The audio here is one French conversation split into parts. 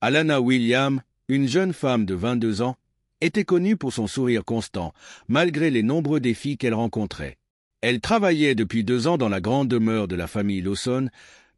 Alana Williams, une jeune femme de 22 ans, était connue pour son sourire constant, malgré les nombreux défis qu'elle rencontrait. Elle travaillait depuis 2 ans dans la grande demeure de la famille Lawson,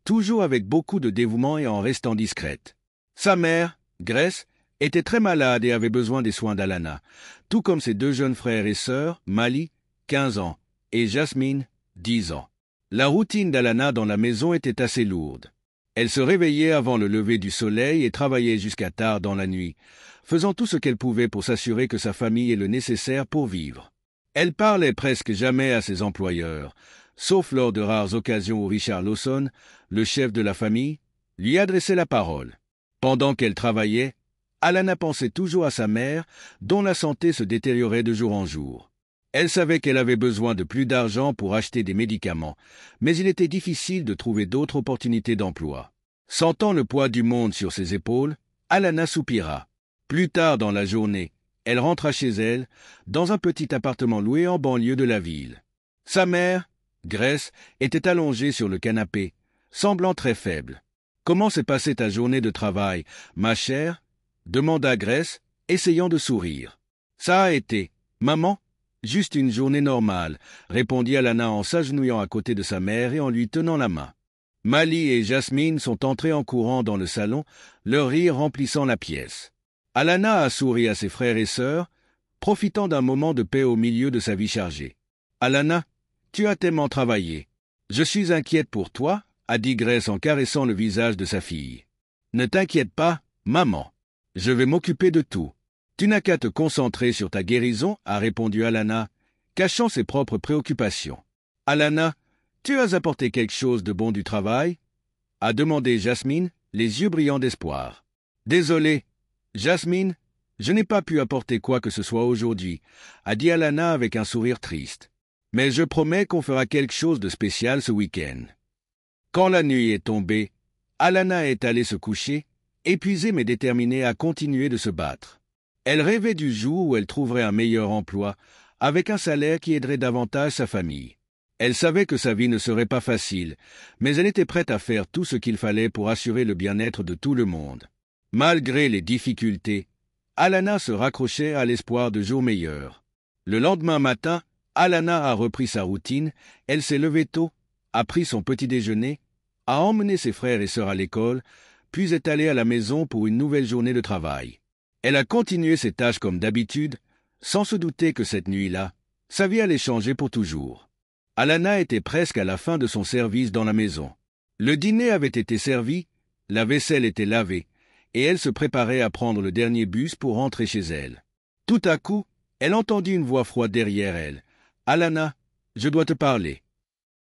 toujours avec beaucoup de dévouement et en restant discrète. Sa mère, Grace, était très malade et avait besoin des soins d'Alana, tout comme ses 2 jeunes frères et sœurs, Mali, 15 ans, et Jasmine, 10 ans. La routine d'Alana dans la maison était assez lourde. Elle se réveillait avant le lever du soleil et travaillait jusqu'à tard dans la nuit, faisant tout ce qu'elle pouvait pour s'assurer que sa famille ait le nécessaire pour vivre. Elle parlait presque jamais à ses employeurs, sauf lors de rares occasions où Richard Lawson, le chef de la famille, lui adressait la parole. Pendant qu'elle travaillait, Alana pensait toujours à sa mère, dont la santé se détériorait de jour en jour. Elle savait qu'elle avait besoin de plus d'argent pour acheter des médicaments, mais il était difficile de trouver d'autres opportunités d'emploi. Sentant le poids du monde sur ses épaules, Alana soupira. Plus tard dans la journée, elle rentra chez elle, dans un petit appartement loué en banlieue de la ville. Sa mère, Grace, était allongée sur le canapé, semblant très faible. « Comment s'est passée ta journée de travail, ma chère ?» demanda Grace, essayant de sourire. « Ça a été, maman, juste une journée normale, » répondit Alana en s'agenouillant à côté de sa mère et en lui tenant la main. Mali et Jasmine sont entrés en courant dans le salon, leur rire remplissant la pièce. Alana a souri à ses frères et sœurs, profitant d'un moment de paix au milieu de sa vie chargée. « Alana, tu as tellement travaillé. Je suis inquiète pour toi, » a dit Grace en caressant le visage de sa fille. « Ne t'inquiète pas, maman. Je vais m'occuper de tout. Tu n'as qu'à te concentrer sur ta guérison, » a répondu Alana, cachant ses propres préoccupations. « Alana, tu as apporté quelque chose de bon du travail ?» a demandé Jasmine, les yeux brillants d'espoir. « Désolé, Jasmine, je n'ai pas pu apporter quoi que ce soit aujourd'hui, » a dit Alana avec un sourire triste. « Mais je promets qu'on fera quelque chose de spécial ce week-end. » Quand la nuit est tombée, Alana est allée se coucher, épuisée mais déterminée à continuer de se battre. Elle rêvait du jour où elle trouverait un meilleur emploi, avec un salaire qui aiderait davantage sa famille. Elle savait que sa vie ne serait pas facile, mais elle était prête à faire tout ce qu'il fallait pour assurer le bien-être de tout le monde. Malgré les difficultés, Alana se raccrochait à l'espoir de jours meilleurs. Le lendemain matin, Alana a repris sa routine, elle s'est levée tôt, a pris son petit déjeuner, a emmené ses frères et sœurs à l'école, puis est allée à la maison pour une nouvelle journée de travail. Elle a continué ses tâches comme d'habitude, sans se douter que cette nuit-là, sa vie allait changer pour toujours. Alana était presque à la fin de son service dans la maison. Le dîner avait été servi, la vaisselle était lavée, et elle se préparait à prendre le dernier bus pour rentrer chez elle. Tout à coup, elle entendit une voix froide derrière elle. « Alana, je dois te parler. »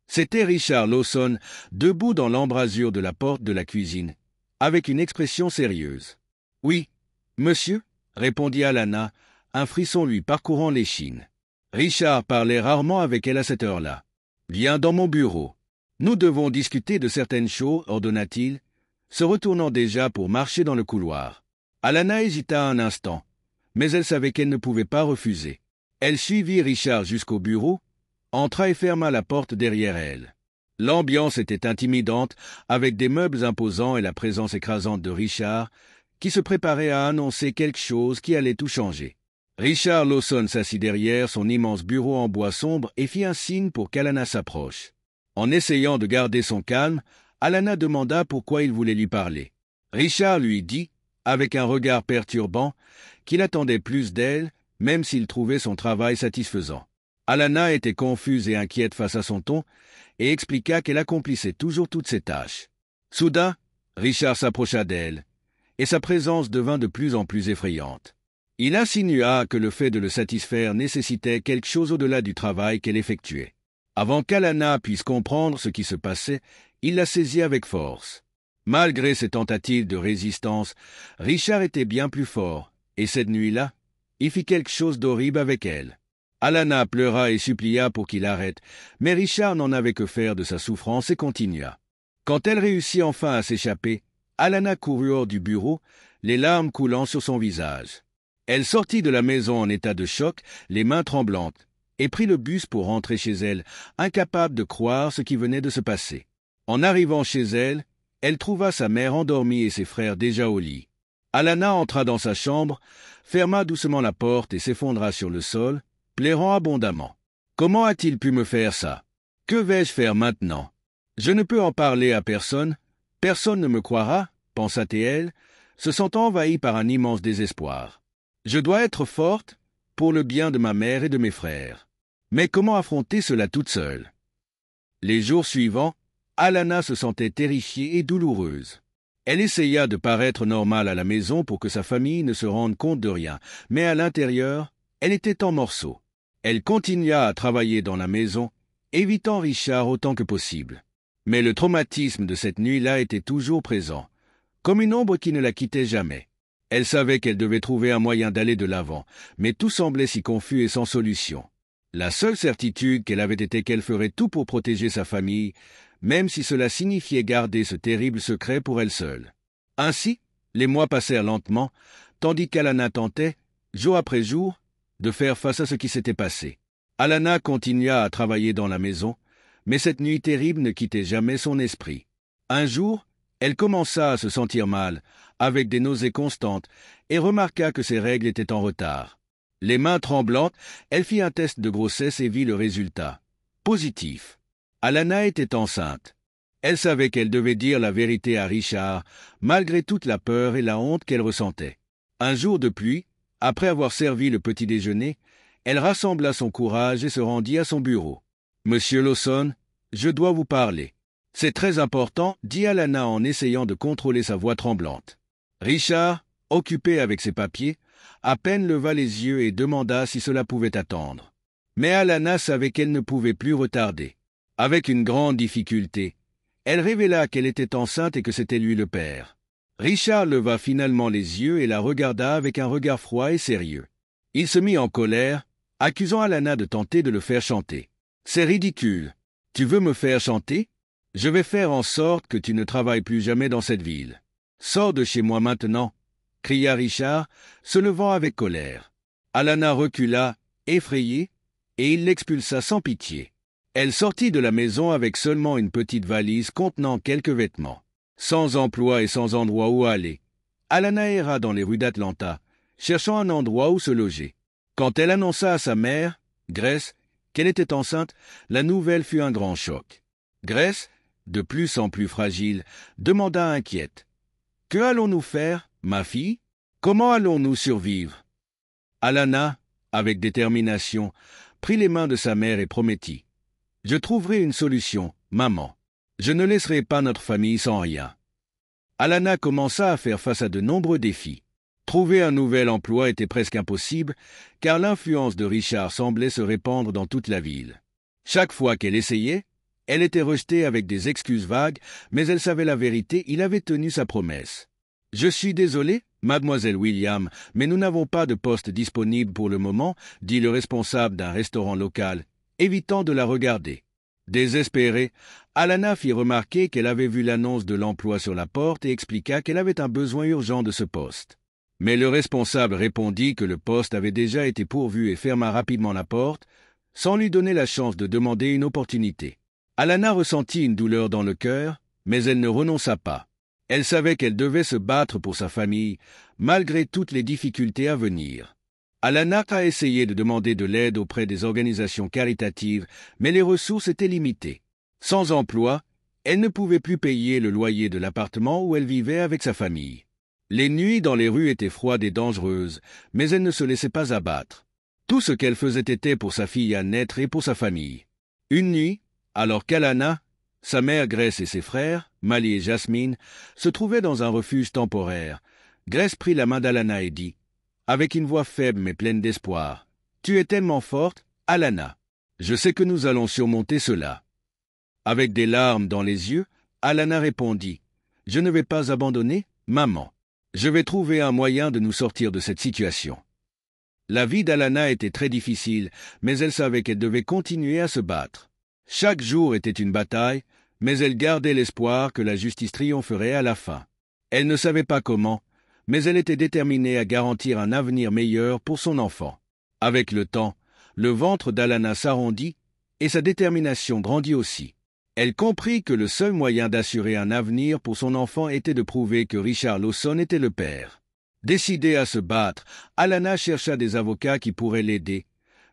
C'était Richard Lawson, debout dans l'embrasure de la porte de la cuisine, avec une expression sérieuse. « Oui, monsieur ?» répondit Alana, un frisson lui parcourant l'échine. Richard parlait rarement avec elle à cette heure-là. « Viens dans mon bureau. Nous devons discuter de certaines choses, » ordonna-t-il, se retournant déjà pour marcher dans le couloir. Alana hésita un instant, mais elle savait qu'elle ne pouvait pas refuser. Elle suivit Richard jusqu'au bureau, entra et ferma la porte derrière elle. L'ambiance était intimidante, avec des meubles imposants et la présence écrasante de Richard, qui se préparait à annoncer quelque chose qui allait tout changer. Richard Lawson s'assit derrière son immense bureau en bois sombre et fit un signe pour qu'Alana s'approche. En essayant de garder son calme, Alana demanda pourquoi il voulait lui parler. Richard lui dit, avec un regard perturbant, qu'il attendait plus d'elle, même s'il trouvait son travail satisfaisant. Alana était confuse et inquiète face à son ton et expliqua qu'elle accomplissait toujours toutes ses tâches. Soudain, Richard s'approcha d'elle, et sa présence devint de plus en plus effrayante. Il insinua que le fait de le satisfaire nécessitait quelque chose au-delà du travail qu'elle effectuait. Avant qu'Alana puisse comprendre ce qui se passait, il la saisit avec force. Malgré ses tentatives de résistance, Richard était bien plus fort, et cette nuit-là, il fit quelque chose d'horrible avec elle. Alana pleura et supplia pour qu'il arrête, mais Richard n'en avait que faire de sa souffrance et continua. Quand elle réussit enfin à s'échapper, Alana courut hors du bureau, les larmes coulant sur son visage. Elle sortit de la maison en état de choc, les mains tremblantes, et prit le bus pour rentrer chez elle, incapable de croire ce qui venait de se passer. En arrivant chez elle, elle trouva sa mère endormie et ses frères déjà au lit. Alana entra dans sa chambre, ferma doucement la porte et s'effondra sur le sol, pleurant abondamment. Comment a-t-il pu me faire ça? Que vais-je faire maintenant? Je ne peux en parler à personne, personne ne me croira, pensa-t-elle, se sentant envahie par un immense désespoir. Je dois être forte, pour le bien de ma mère et de mes frères. Mais comment affronter cela toute seule? Les jours suivants, Alana se sentait terrifiée et douloureuse. Elle essaya de paraître normale à la maison pour que sa famille ne se rende compte de rien, mais à l'intérieur, elle était en morceaux. Elle continua à travailler dans la maison, évitant Richard autant que possible. Mais le traumatisme de cette nuit-là était toujours présent, comme une ombre qui ne la quittait jamais. Elle savait qu'elle devait trouver un moyen d'aller de l'avant, mais tout semblait si confus et sans solution. La seule certitude qu'elle avait était qu'elle ferait tout pour protéger sa famille, même si cela signifiait garder ce terrible secret pour elle seule. Ainsi, les mois passèrent lentement, tandis qu'Alana tentait, jour après jour, de faire face à ce qui s'était passé. Alana continua à travailler dans la maison, mais cette nuit terrible ne quittait jamais son esprit. Un jour, elle commença à se sentir mal, avec des nausées constantes, et remarqua que ses règles étaient en retard. Les mains tremblantes, elle fit un test de grossesse et vit le résultat. Positif. Alana était enceinte. Elle savait qu'elle devait dire la vérité à Richard, malgré toute la peur et la honte qu'elle ressentait. Un jour de pluie, après avoir servi le petit déjeuner, elle rassembla son courage et se rendit à son bureau. « Monsieur Lawson, je dois vous parler. » « C'est très important, » dit Alana en essayant de contrôler sa voix tremblante. Richard, occupé avec ses papiers, à peine leva les yeux et demanda si cela pouvait attendre. Mais Alana savait qu'elle ne pouvait plus retarder. Avec une grande difficulté, elle révéla qu'elle était enceinte et que c'était lui le père. Richard leva finalement les yeux et la regarda avec un regard froid et sérieux. Il se mit en colère, accusant Alana de tenter de le faire chanter. « C'est ridicule. Tu veux me faire chanter? Je vais faire en sorte que tu ne travailles plus jamais dans cette ville. Sors de chez moi maintenant, » cria Richard, se levant avec colère. Alana recula, effrayée, et il l'expulsa sans pitié. Elle sortit de la maison avec seulement une petite valise contenant quelques vêtements. Sans emploi et sans endroit où aller, Alana erra dans les rues d'Atlanta, cherchant un endroit où se loger. Quand elle annonça à sa mère, Grace, qu'elle était enceinte, la nouvelle fut un grand choc. Grace, de plus en plus fragile, demanda inquiète. « Que allons-nous faire, ma fille? Comment allons-nous survivre ?» Alana, avec détermination, prit les mains de sa mère et promettit. « Je trouverai une solution, maman. Je ne laisserai pas notre famille sans rien. » Alana commença à faire face à de nombreux défis. Trouver un nouvel emploi était presque impossible, car l'influence de Richard semblait se répandre dans toute la ville. Chaque fois qu'elle essayait, elle était rejetée avec des excuses vagues, mais elle savait la vérité, il avait tenu sa promesse. « Je suis désolé, mademoiselle William, mais nous n'avons pas de poste disponible pour le moment, » dit le responsable d'un restaurant local, évitant de la regarder. Désespérée, Alana fit remarquer qu'elle avait vu l'annonce de l'emploi sur la porte et expliqua qu'elle avait un besoin urgent de ce poste. Mais le responsable répondit que le poste avait déjà été pourvu et ferma rapidement la porte, sans lui donner la chance de demander une opportunité. Alana ressentit une douleur dans le cœur, mais elle ne renonça pas. Elle savait qu'elle devait se battre pour sa famille, malgré toutes les difficultés à venir. Alana a essayé de demander de l'aide auprès des organisations caritatives, mais les ressources étaient limitées. Sans emploi, elle ne pouvait plus payer le loyer de l'appartement où elle vivait avec sa famille. Les nuits dans les rues étaient froides et dangereuses, mais elle ne se laissait pas abattre. Tout ce qu'elle faisait était pour sa fille à naître et pour sa famille. Une nuit, alors qu'Alana, sa mère Grace et ses frères, Mali et Jasmine, se trouvaient dans un refuge temporaire, Grace prit la main d'Alana et dit, avec une voix faible mais pleine d'espoir, « Tu es tellement forte, Alana. Je sais que nous allons surmonter cela. » Avec des larmes dans les yeux, Alana répondit, « Je ne vais pas abandonner, maman. Je vais trouver un moyen de nous sortir de cette situation. » La vie d'Alana était très difficile, mais elle savait qu'elle devait continuer à se battre. Chaque jour était une bataille, mais elle gardait l'espoir que la justice triompherait à la fin. Elle ne savait pas comment, mais elle était déterminée à garantir un avenir meilleur pour son enfant. Avec le temps, le ventre d'Alana s'arrondit et sa détermination grandit aussi. Elle comprit que le seul moyen d'assurer un avenir pour son enfant était de prouver que Richard Lawson était le père. Décidée à se battre, Alana chercha des avocats qui pourraient l'aider,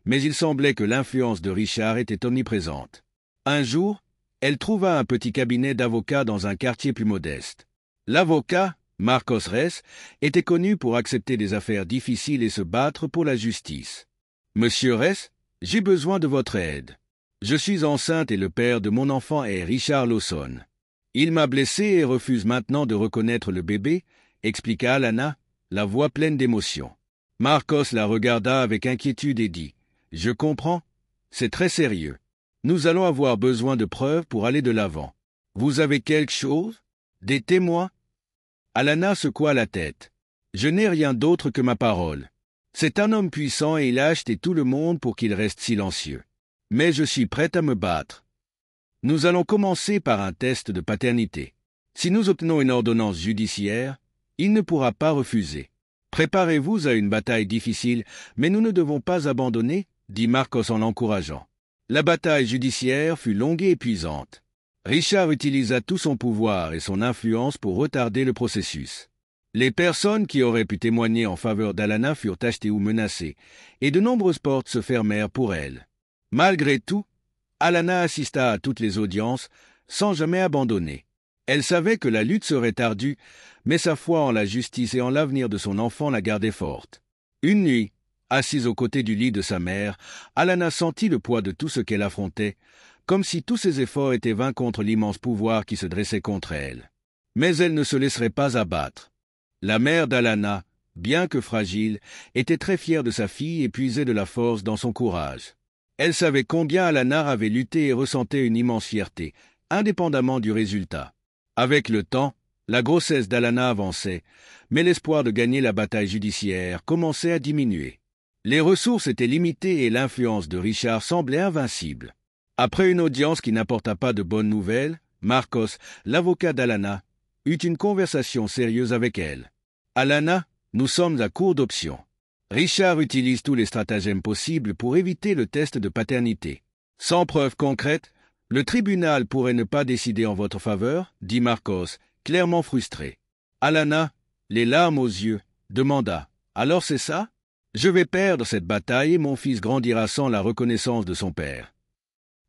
mais il semblait que l'influence de Richard était omniprésente. Un jour, elle trouva un petit cabinet d'avocats dans un quartier plus modeste. L'avocat, Marcos Ress, était connu pour accepter des affaires difficiles et se battre pour la justice. « Monsieur Ress, j'ai besoin de votre aide. Je suis enceinte et le père de mon enfant est Richard Lawson. Il m'a blessé et refuse maintenant de reconnaître le bébé, expliqua Alana, la voix pleine d'émotion. Marcos la regarda avec inquiétude et dit « Je comprends, c'est très sérieux. Nous allons avoir besoin de preuves pour aller de l'avant. Vous avez quelque chose? Des témoins ?» Alana secoua la tête. « Je n'ai rien d'autre que ma parole. C'est un homme puissant et il a acheté tout le monde pour qu'il reste silencieux. Mais je suis prête à me battre. Nous allons commencer par un test de paternité. Si nous obtenons une ordonnance judiciaire, il ne pourra pas refuser. Préparez-vous à une bataille difficile, mais nous ne devons pas abandonner, dit Marcos en l'encourageant. La bataille judiciaire fut longue et épuisante. Richard utilisa tout son pouvoir et son influence pour retarder le processus. Les personnes qui auraient pu témoigner en faveur d'Alana furent achetées ou menacées, et de nombreuses portes se fermèrent pour elle. Malgré tout, Alana assista à toutes les audiences, sans jamais abandonner. Elle savait que la lutte serait ardue, mais sa foi en la justice et en l'avenir de son enfant la gardait forte. Une nuit, assise aux côtés du lit de sa mère, Alana sentit le poids de tout ce qu'elle affrontait, comme si tous ses efforts étaient vains contre l'immense pouvoir qui se dressait contre elle. Mais elle ne se laisserait pas abattre. La mère d'Alana, bien que fragile, était très fière de sa fille et puisait de la force dans son courage. Elle savait combien Alana avait lutté et ressentait une immense fierté, indépendamment du résultat. Avec le temps, la grossesse d'Alana avançait, mais l'espoir de gagner la bataille judiciaire commençait à diminuer. Les ressources étaient limitées et l'influence de Richard semblait invincible. Après une audience qui n'apporta pas de bonnes nouvelles, Marcos, l'avocat d'Alana, eut une conversation sérieuse avec elle. « Alana, nous sommes à court d'options. Richard utilise tous les stratagèmes possibles pour éviter le test de paternité. Sans preuves concrètes, le tribunal pourrait ne pas décider en votre faveur, dit Marcos, clairement frustré. Alana, les larmes aux yeux, demanda « Alors c'est ça? Je vais perdre cette bataille et mon fils grandira sans la reconnaissance de son père. »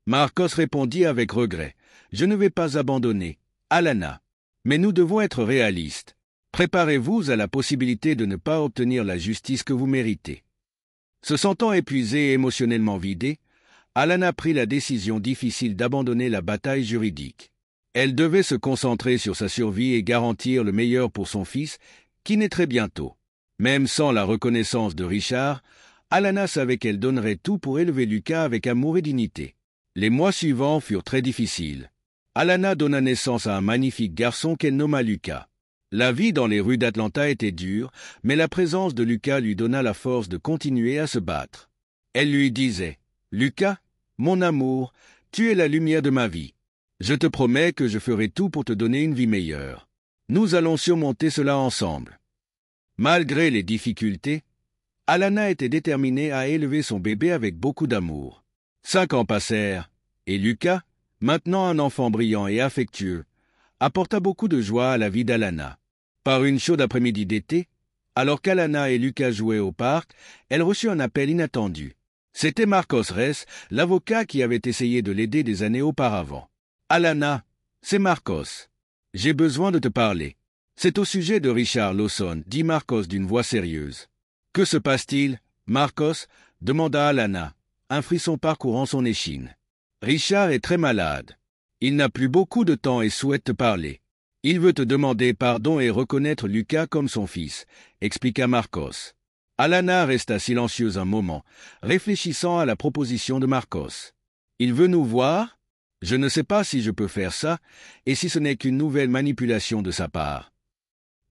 Marcos répondit avec regret « Je ne vais pas abandonner, Alana. Mais nous devons être réalistes. Préparez-vous à la possibilité de ne pas obtenir la justice que vous méritez. » Se sentant épuisée et émotionnellement vidée, Alana prit la décision difficile d'abandonner la bataille juridique. Elle devait se concentrer sur sa survie et garantir le meilleur pour son fils, qui naîtrait bientôt. Même sans la reconnaissance de Richard, Alana savait qu'elle donnerait tout pour élever Lucas avec amour et dignité. Les mois suivants furent très difficiles. Alana donna naissance à un magnifique garçon qu'elle nomma Lucas. La vie dans les rues d'Atlanta était dure, mais la présence de Lucas lui donna la force de continuer à se battre. Elle lui disait « Lucas, mon amour, tu es la lumière de ma vie. Je te promets que je ferai tout pour te donner une vie meilleure. Nous allons surmonter cela ensemble. » Malgré les difficultés, Alana était déterminée à élever son bébé avec beaucoup d'amour. 5 ans passèrent, et Lucas, maintenant un enfant brillant et affectueux, apporta beaucoup de joie à la vie d'Alana. Par une chaude après-midi d'été, alors qu'Alana et Lucas jouaient au parc, elle reçut un appel inattendu. C'était Marcos Ress, l'avocat qui avait essayé de l'aider des années auparavant. « Alana, c'est Marcos. J'ai besoin de te parler. C'est au sujet de Richard Lawson, dit Marcos d'une voix sérieuse. « Que se passe-t-il, Marcos » demanda Alana, un frisson parcourant son échine. « Richard est très malade. Il n'a plus beaucoup de temps et souhaite te parler. Il veut te demander pardon et reconnaître Lucas comme son fils, » expliqua Marcos. Alana resta silencieuse un moment, réfléchissant à la proposition de Marcos. « Il veut nous voir? Je ne sais pas si je peux faire ça, et si ce n'est qu'une nouvelle manipulation de sa part. »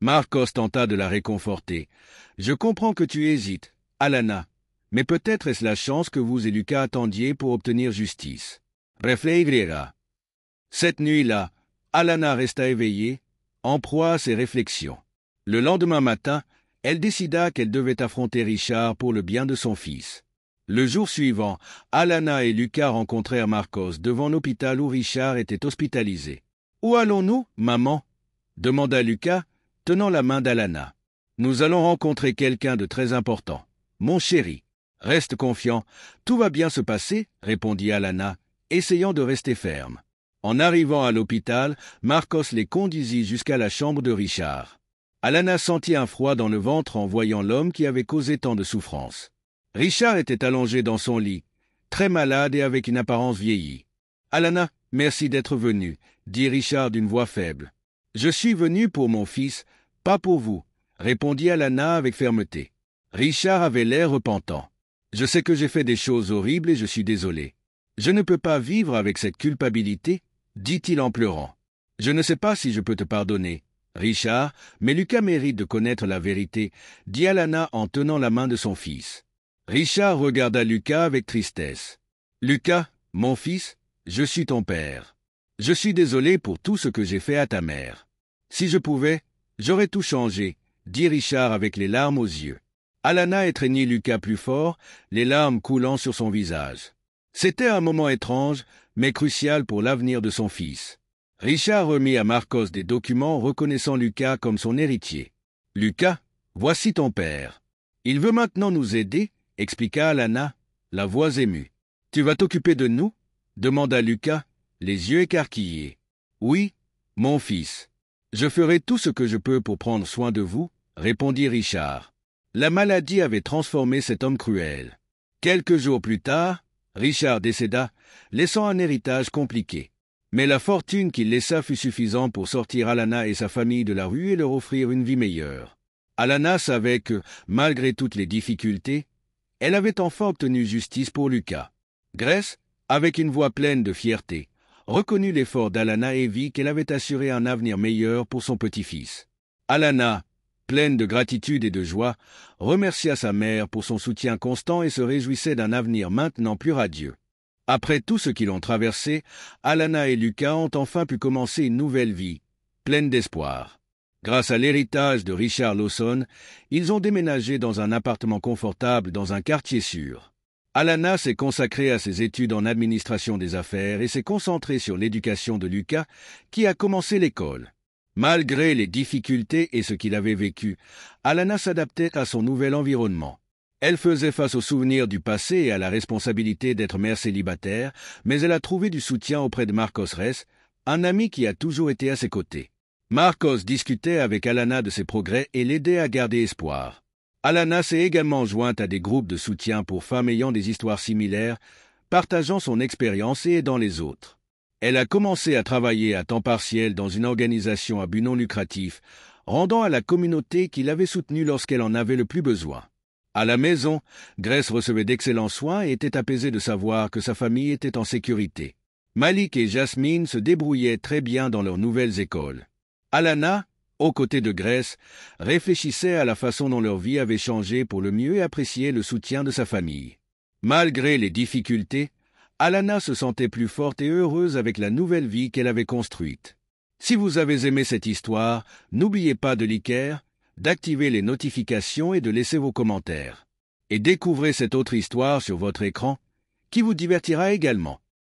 Marcos tenta de la réconforter. « Je comprends que tu hésites, Alana, mais peut-être est-ce la chance que vous et Lucas attendiez pour obtenir justice. Reflexiva. » Cette nuit-là, Alana resta éveillée, en proie à ses réflexions. Le lendemain matin, elle décida qu'elle devait affronter Richard pour le bien de son fils. Le jour suivant, Alana et Lucas rencontrèrent Marcos devant l'hôpital où Richard était hospitalisé. « Où allons-nous, maman » demanda Lucas, tenant la main d'Alana. Nous allons rencontrer quelqu'un de très important. Mon chéri, reste confiant, tout va bien se passer, répondit Alana, essayant de rester ferme. En arrivant à l'hôpital, Marcos les conduisit jusqu'à la chambre de Richard. Alana sentit un froid dans le ventre en voyant l'homme qui avait causé tant de souffrance. Richard était allongé dans son lit, très malade et avec une apparence vieillie. « Alana, merci d'être venue, » dit Richard d'une voix faible. « Je suis venu pour mon fils, pas pour vous, » répondit Alana avec fermeté. Richard avait l'air repentant. « Je sais que j'ai fait des choses horribles et je suis désolé. Je ne peux pas vivre avec cette culpabilité, » dit-il en pleurant. « Je ne sais pas si je peux te pardonner, Richard, mais Lucas mérite de connaître la vérité, » dit Alana en tenant la main de son fils. Richard regarda Lucas avec tristesse. « Lucas, mon fils, je suis ton père. Je suis désolé pour tout ce que j'ai fait à ta mère. Si je pouvais, j'aurais tout changé, » dit Richard avec les larmes aux yeux. Alana étreignit Lucas plus fort, les larmes coulant sur son visage. C'était un moment étrange, mais crucial pour l'avenir de son fils. Richard remit à Marcos des documents reconnaissant Lucas comme son héritier. « Lucas, voici ton père. Il veut maintenant nous aider, » expliqua Alana, la voix émue. « Tu vas t'occuper de nous » demanda Lucas, les yeux écarquillés. « Oui, mon fils. Je ferai tout ce que je peux pour prendre soin de vous, » répondit Richard. La maladie avait transformé cet homme cruel. Quelques jours plus tard, Richard décéda, laissant un héritage compliqué. Mais la fortune qu'il laissa fut suffisante pour sortir Alana et sa famille de la rue et leur offrir une vie meilleure. Alana savait que, malgré toutes les difficultés, elle avait enfin obtenu justice pour Lucas. Grace, avec une voix pleine de fierté, reconnut l'effort d'Alana et vit qu'elle avait assuré un avenir meilleur pour son petit-fils. Alana, pleine de gratitude et de joie, remercia sa mère pour son soutien constant et se réjouissait d'un avenir maintenant plus radieux. Après tout ce qu'ils ont traversé, Alana et Lucas ont enfin pu commencer une nouvelle vie, pleine d'espoir. Grâce à l'héritage de Richard Lawson, ils ont déménagé dans un appartement confortable dans un quartier sûr. Alana s'est consacrée à ses études en administration des affaires et s'est concentrée sur l'éducation de Lucas, qui a commencé l'école. Malgré les difficultés et ce qu'il avait vécu, Alana s'adaptait à son nouvel environnement. Elle faisait face aux souvenirs du passé et à la responsabilité d'être mère célibataire, mais elle a trouvé du soutien auprès de Marcos Ress, un ami qui a toujours été à ses côtés. Marcos discutait avec Alana de ses progrès et l'aidait à garder espoir. Alana s'est également jointe à des groupes de soutien pour femmes ayant des histoires similaires, partageant son expérience et aidant les autres. Elle a commencé à travailler à temps partiel dans une organisation à but non lucratif, rendant à la communauté qui l'avait soutenue lorsqu'elle en avait le plus besoin. À la maison, Grace recevait d'excellents soins et était apaisée de savoir que sa famille était en sécurité. Malik et Jasmine se débrouillaient très bien dans leurs nouvelles écoles. Alana, aux côtés de Grace, réfléchissait à la façon dont leur vie avait changé pour le mieux et appréciait le soutien de sa famille. Malgré les difficultés, Alana se sentait plus forte et heureuse avec la nouvelle vie qu'elle avait construite. Si vous avez aimé cette histoire, n'oubliez pas de liker, d'activer les notifications et de laisser vos commentaires. Et découvrez cette autre histoire sur votre écran, qui vous divertira également.